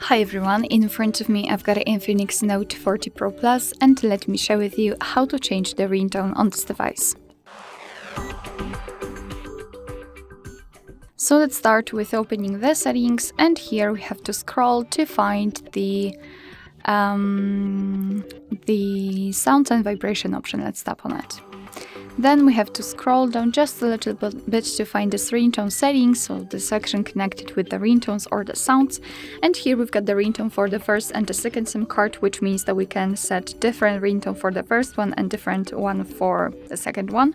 Hi everyone, in front of me I've got an INFINIX Note 40 Pro Plus, and let me share with you how to change the ringtone on this device. So let's start with opening the settings, and here we have to scroll to find the sounds and vibration option. Let's tap on it. Then we have to scroll down just a little bit to find this ringtone settings, so the section connected with the ringtones or the sounds. And here we've got the ringtone for the first and the second SIM card, which means that we can set different ringtone for the first one and different one for the second one.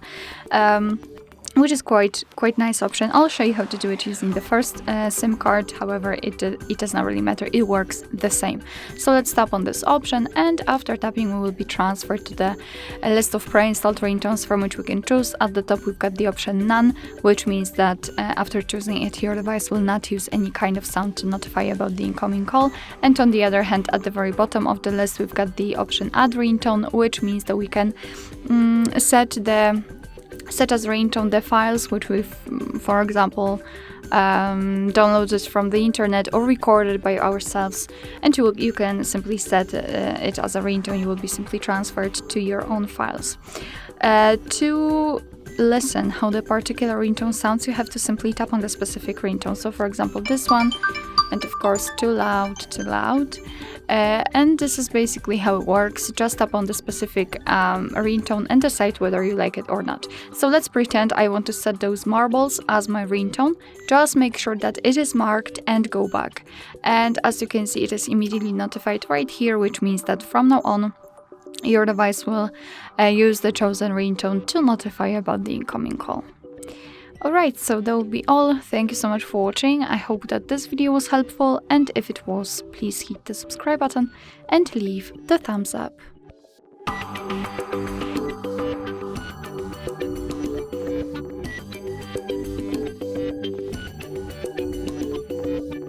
Which is quite nice option. I'll show you how to do it using the first SIM card. However, it does not really matter. It works the same. So let's tap on this option, and after tapping, we will be transferred to the list of pre-installed ringtones from which we can choose. At the top, we've got the option None, which means that after choosing it, your device will not use any kind of sound to notify about the incoming call. And on the other hand, at the very bottom of the list, we've got the option Add Ringtone, which means that we can set as ringtone the files which we've, for example, downloaded from the internet or recorded by ourselves, and you can simply set it as a ringtone. You will be simply transferred to your own files. To listen how the particular ringtone sounds, you have to simply tap on the specific ringtone. So for example, this one, and of course too loud. And this is basically how it works. Just tap on the specific ringtone and decide whether you like it or not. So let's pretend I want to set those marbles as my ringtone. Just make sure that it is marked and go back. And as you can see, it is immediately notified right here, which means that from now on, your device will use the chosen ringtone to notify about the incoming call. Alright, so that will be all. Thank you so much for watching. I hope that this video was helpful, and if it was, please hit the subscribe button and leave the thumbs up.